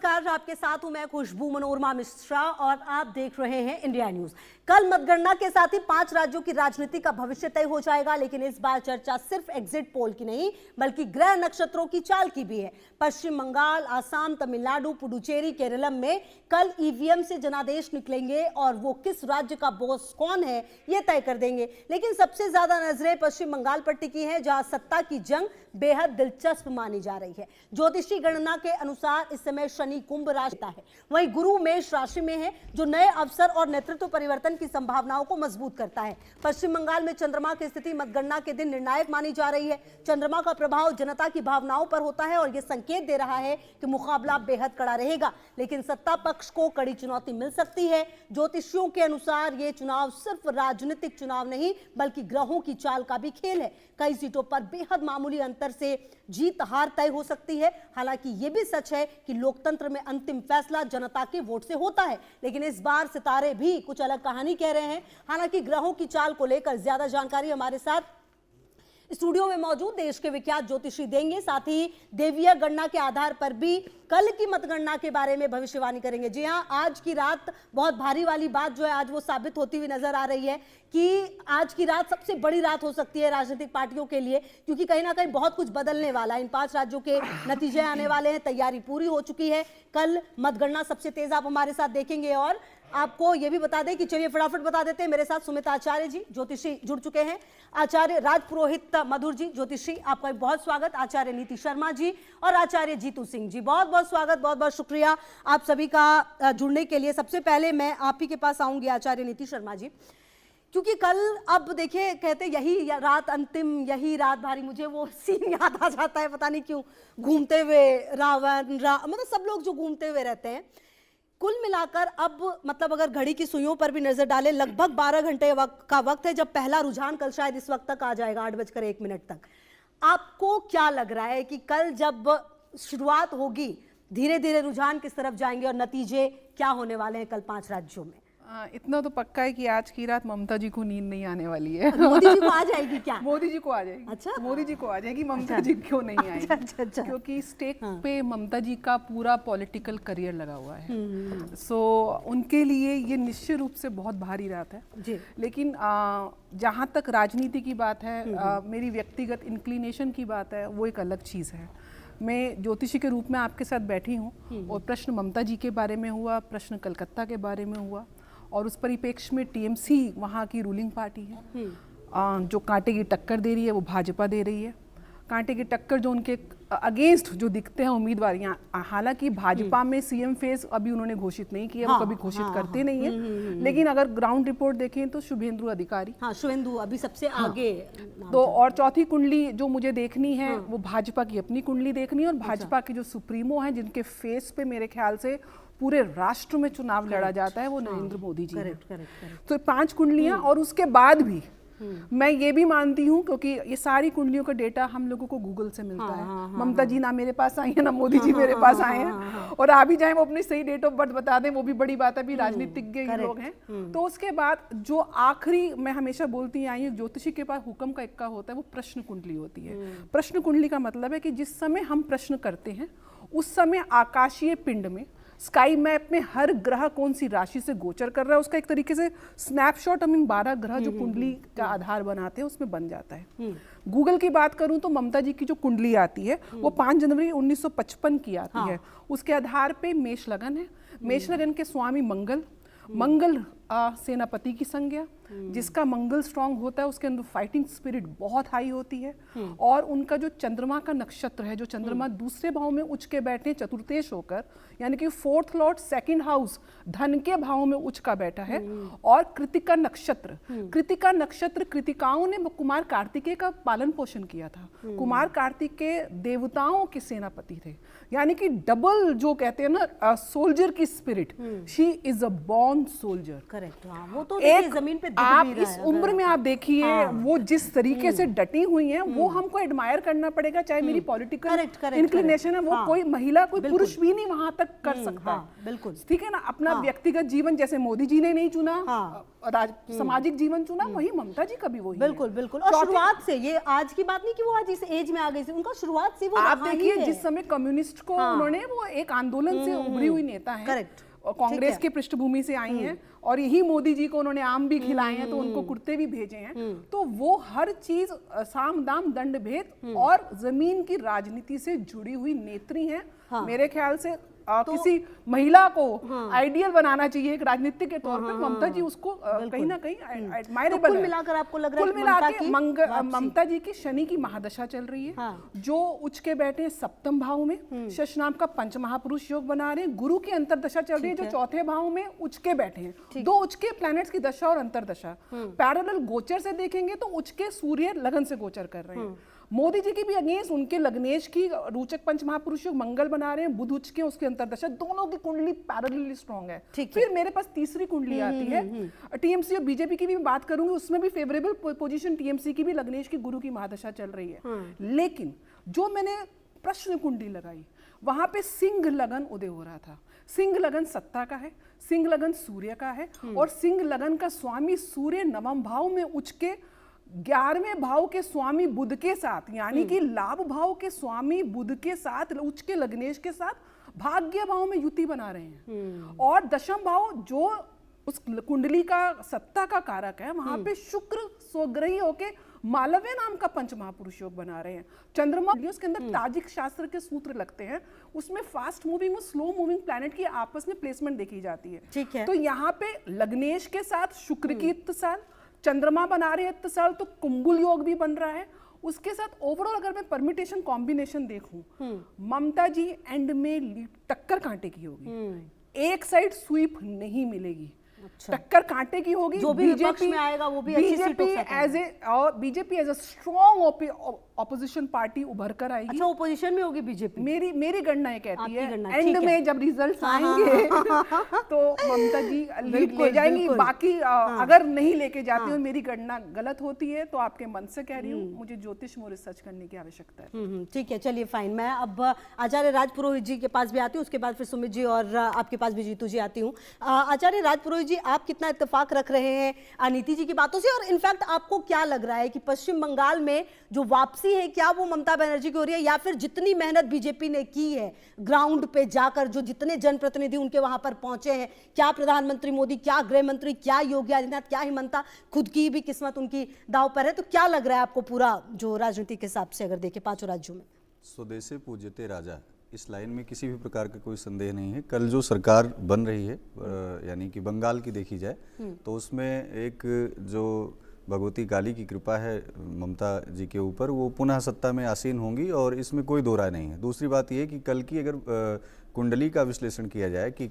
नमस्कार, आपके साथ हूं मैं खुशबू मनोरमा मिश्रा और आप देख रहे हैं इंडिया न्यूज। कल मतगणना के साथ ही 5 राज्यों की राजनीति का भविष्य तय हो जाएगा, लेकिन इस बार चर्चा सिर्फ एग्जिट पोल की नहीं बल्कि ग्रह नक्षत्रों की चाल की भी है। पश्चिम बंगाल, आसाम, तमिलनाडु, पुडुचेरी, केरलम में कल ईवीएम से जनादेश निकलेंगे और वो किस राज्य का बॉस कौन है ये तय कर देंगे। लेकिन सबसे ज्यादा नजरें पश्चिम बंगाल पर टिकी हैं, जहां सत्ता की जंग बेहद दिलचस्प मानी जा रही है। ज्योतिषी गणना के अनुसार इस समय शनि कुंभ राशि है, वहीं गुरु मेष राशि में है, जो नए अवसर और नेतृत्व परिवर्तन की संभावनाओं को मजबूत करता है। पश्चिम बंगाल में चंद्रमा की स्थिति मतगणना के दिन निर्णायक मानी जा रही है। चंद्रमा का प्रभाव जनता की भावनाओं पर होता है और यह संकेत दे रहा है कि मुकाबला बेहद कड़ा रहेगा, लेकिन सत्ता पक्ष को कड़ी चुनौती मिल सकती है। ज्योतिषियों के अनुसार यह चुनाव सिर्फ राजनीतिक चुनाव नहीं बल्कि ग्रहों की चाल का भी खेल है। कई सीटों पर बेहद मामूली अंतर से जीत हार तय हो सकती है। हालांकि यह भी सच है कि लोकतंत्र में अंतिम फैसला जनता के वोट से होता है, लेकिन इस बार सितारे भी कुछ अलग कहानी कह रहे हैं। हालांकि ग्रहों की चाल को लेकर ज्यादा जानकारी हमारे साथ स्टूडियो में मौजूद देश के विख्यात ज्योतिषी देंगे, साथ ही देवीय गणना के आधार पर भी कल की मतगणना के बारे में भविष्यवाणी करेंगे। जी हां, आज की रात बहुत भारी वाली बात जो है आज वो साबित होती हुई नजर आ रही है कि आज की रात सबसे बड़ी रात हो सकती है राजनीतिक पार्टियों के लिए, क्योंकि कहीं ना कहीं बहुत कुछ बदलने वाला है। इन 5 राज्यों के नतीजे आने वाले हैं, तैयारी पूरी हो चुकी है। कल मतगणना सबसे तेज आप हमारे साथ देखेंगे और आपको यह भी बता दें कि चलिए फटाफट बता देते हैं। मेरे साथ सुमित आचार्य जी ज्योतिषी जुड़ चुके हैं, आचार्य राज पुरोहित मधुर जी ज्योतिषी, आपका बहुत स्वागत, आचार्य नीति शर्मा जी और आचार्य जीतू सिंह जी, बहुत बहुत स्वागत, बहुत बहुत शुक्रिया आप सभी का जुड़ने के लिए। सबसे पहले मैं आप ही के पास आऊंगी आचार्य नीति शर्मा जी, क्योंकि कल अब देखिए कहते यही रात अंतिम, यही रात भारी। मुझे वो सीन याद आ जाता है, पता नहीं क्यों, घूमते हुए रावण मतलब सब लोग जो घूमते हुए रहते हैं। कुल मिलाकर अब मतलब अगर घड़ी की सुइयों पर भी नजर डालें, लगभग 12 घंटे का वक्त है जब पहला रुझान कल शायद इस वक्त तक आ जाएगा, 8:01 तक। आपको क्या लग रहा है कि कल जब शुरुआत होगी धीरे धीरे रुझान किस तरफ जाएंगे और नतीजे क्या होने वाले हैं कल 5 राज्यों में? इतना तो पक्का है कि आज की रात ममता जी को नींद नहीं आने वाली है। मोदी जी को आ जाएगी क्या? मोदी जी को आ जाएगी। अच्छा, मोदी जी को आ जाएगी, ममता जी क्यों नहीं आएगी? अच्छा। क्योंकि स्टेक पे ममता जी का पूरा पॉलिटिकल करियर लगा हुआ है। सो उनके लिए ये निश्चित रूप से बहुत भारी रात है जी। लेकिन जहाँ तक राजनीति की बात है, मेरी व्यक्तिगत इंक्लिनेशन की बात है, वो एक अलग चीज़ है। मैं ज्योतिषी के रूप में आपके साथ बैठी हूँ और प्रश्न ममता जी के बारे में हुआ, प्रश्न कलकत्ता के बारे में हुआ और उस परिप्रेक्ष्य में टीएमसी वहाँ की रूलिंग पार्टी है, जो कांटे की टक्कर दे रही है वो भाजपा दे रही है। कांटे की टक्कर जो उनके अगेंस्ट जो दिखते हैं उम्मीदवार, हालांकि भाजपा में सीएम फेस अभी उन्होंने घोषित नहीं किया, वो कभी घोषित करते नहीं है, लेकिन अगर ग्राउंड रिपोर्ट देखें तो शुभेंदु अधिकारी, शुभेंदु अभी सबसे आगे। तो और चौथी कुंडली जो मुझे देखनी है वो भाजपा की अपनी कुंडली देखनी है और भाजपा के जो सुप्रीमो हैं जिनके फेस पे मेरे ख्याल से पूरे राष्ट्र में चुनाव लड़ा जाता है, वो नरेंद्र मोदी जी हैं। तो 5 कुंडलियां और उसके बाद भी मैं ये भी मानती हूँ, क्योंकि ये सारी कुंडलियों का डेटा हम लोगों को गूगल से मिलता है। ममता जी ना मेरे पास आई है ना मोदी जी मेरे पास आए हैं, और आ भी जाए वो अपनी सही डेट ऑफ बर्थ बता दें, वो भी बड़ी बात है, भी राजनीतिज्ञ लोग हैं। तो उसके बाद जो आखिरी मैं हमेशा बोलती आई हूँ, ज्योतिषी के पास हुक्म का इक्का होता है, वो प्रश्न कुंडली होती है। प्रश्न कुंडली का मतलब है कि जिस समय हम प्रश्न करते हैं उस समय आकाशीय पिंड में, स्काई मैप में हर ग्रह कौन सी राशि से गोचर कर रहा है, उसका एक तरीके से स्नैपशॉट हम इन 12 ग्रह जो कुंडली का आधार बनाते हैं उसमें बन जाता है। गूगल की बात करूं तो ममता जी की जो कुंडली आती है वो 5 जनवरी 1955 की आती है। उसके आधार पे मेष लगन है, मेष लगन के स्वामी मंगल सेनापति की संज्ञा, जिसका मंगल स्ट्रांग होता है उसके अंदर फाइटिंग स्पिरिट बहुत हाई होती है। और उनका जो चंद्रमा का नक्षत्र है, जो चंद्रमा दूसरे भाव में उच्च के बैठे चतुर्थेश होकर, यानी कि 4th लॉर्ड 2nd हाउस धन के भाव में उच्च का बैठा है। और कृतिका नक्षत्र कृतिकाओं ने कुमार कार्तिकेय का पालन पोषण किया था। कुमार कार्तिकेय देवताओं के सेनापति थे, यानी कि डबल जो कहते हैं ना सोल्जर की spirit, she is a born soldier. Correct, हाँ, वो तो देखिए एक जमीन पे दिख आप भी रहा इस है, उम्र में आप देखिए वो जिस तरीके से डटी हुई हैं वो हमको एडमायर करना पड़ेगा, चाहे मेरी पॉलिटिकल Correct, correct, इंक्लिनेशन है वो, हाँ, कोई महिला कोई पुरुष भी नहीं वहां तक कर सकता हाँ, बिल्कुल, ठीक है ना। अपना व्यक्तिगत जीवन जैसे मोदी जी ने नहीं चुना, हाँ, सामाजिक जीवन चुना, वही ममता जी का भी वही है। बिल्कुल बिल्कुल। और शुरुआत से, ये आज की बात नहीं कि वो आज इस एज में आ गई थी, उनका शुरुआत से वो आप रहा ही देखिए है। जिस समय कम्युनिस्ट को उन्होंने, वो एक आंदोलन से उभरी हुई नेता है, करेक्ट, और कांग्रेस की पृष्ठभूमि से आई हैं, और यही मोदी जी को उन्होंने आम भी खिलाए हैं, तो उनको कुर्ते भी भेजे हैं, तो वो हर चीज साम दाम दंड भेद और जमीन की राजनीति से जुड़ी हुई नेत्री हैं। मेरे ख्याल से किसी महिला को आइडियल बनाना चाहिए एक राजनीतिक के तौर पर, ममता जी उसको कहीं ना कहीं एडमायरेबल कुल है। मिलाकर आपको लग रहा है कुल कि मिला के ममता जी की शनि की महादशा चल रही है, जो उच्च के बैठे हैं सप्तम भाव में, शशनाम का पंच महापुरुष योग बना रहे हैं, गुरु की अंतरदशा चल रही है जो चौथे भाव में उच्च के बैठे हैं, दो उच्च के प्लैनेट्स की दशा और अंतरदशा पैरेलल गोचर से देखेंगे तो उच्च के सूर्य लगन से गोचर कर रहे हैं। मोदी जी की भी अगेंस्ट उनके लग्नेश की रोचक पंच महापुरुष योग मंगल बना रहे हैं, बुध उच्च के उसके अंतरदशा, दोनों की कुंडली पैरेलली स्ट्रांग है। फिर मेरे पास तीसरी कुंडली आती है टीएमसी और बीजेपी की भी मैं बात करूंगी, उसमें भी फेवरेबल पोजीशन टीएमसी की भी लग्नेश की गुरु की महादशा चल रही है। लेकिन जो मैंने प्रश्न कुंडली लगाई वहां पे सिंह लगन उदय हो रहा था। सिंह लगन सत्ता का है, सिंह लगन सूर्य का है, और सिंह लगन का स्वामी सूर्य नवम भाव में उच्च के 11वें भाव के स्वामी बुध के साथ, यानी कि लाभ भाव के स्वामी बुध के साथ, उच्च के लग्नेश के साथ भाग्य भाव में युति बना रहे हैं। और दशम भाव जो उस कुंडली का सत्ता का कारक है, वहां पे शुक्र स्वग्रही होके मालव्य नाम का पंच महापुरुष योग बना रहे हैं। चंद्रमा उसके अंदर ताजिक शास्त्र के सूत्र लगते हैं, उसमें फास्ट मूविंग और स्लो मूविंग प्लैनेट की आपस में प्लेसमेंट देखी जाती है। ठीक है। तो यहाँ पे लग्नेश के साथ शुक्र की इत्तिसाल, चंद्रमा बना रहे हैं इत्तिसाल, तो कुंभुल योग भी बन रहा है। उसके साथ ओवरऑल अगर मैं परमिटेशन कॉम्बिनेशन देखूं, ममता जी एंड में टक्कर कांटे की होगी, एक साइड स्वीप नहीं मिलेगी। टक्कर कांटे की होगी, जो भी विपक्ष में आएगा वो भी अच्छी सीटों से आएगा। BJP as a strong opposition party उभर कर आएगी। अच्छा, ओपोजिशन में होगी बीजेपी? मेरी गणना ये कहती है गणना, एंड में जब रिजल्ट्स आएंगे तो ममता जी लीड ले जाएंगी। बाकी अगर नहीं लेके जाती और मेरी गणना गलत होती है तो आपके मन से कह रही हूँ, मुझे ज्योतिष में रिसर्च करने की आवश्यकता है। ठीक है, चलिए फाइन। मैं अब आचार्य राज पुरोहित जी के पास भी आती हूँ, उसके बाद फिर सुमित जी और आपके पास भी जीतू जी आती हूँ। आचार्य राज पुरोहित जी, आप कितना इत्तेफाक रख रहे हैं नीति जी की बातों से, और इनफैक्ट आपको क्या लग रहा है कि पश्चिम बंगाल में जो वापसी है, क्या वो ममता बनर्जी की हो रही है, या फिर जितनी मेहनत बीजेपी ने की है ग्राउंड पे जाकर, जो जितने जनप्रतिनिधि उनके वहां पर पहुंचे हैं, क्या प्रधानमंत्री मोदी, क्या गृह मंत्री, क्या योगी आदित्यनाथ, क्या हिमंता, खुद की भी किस्मत उनकी दांव पर है, तो क्या लग रहा है आपको पूरा जो राजनीति के हिसाब से अगर देखें पांचों राज्यों में? स्वदेशे पूज्यते राजा, इस लाइन में किसी भी प्रकार का कोई संदेह नहीं है। कल जो सरकार बन रही है, यानी कि बंगाल की देखी जाए तो उसमें एक जो भगवती काली की कृपा है ममता जी के ऊपर, वो पुनः सत्ता में आसीन होंगी और इसमें कोई दो राय नहीं है। दूसरी बात यह कि कल की अगर कुंडली का विश्लेषण किया जाए कि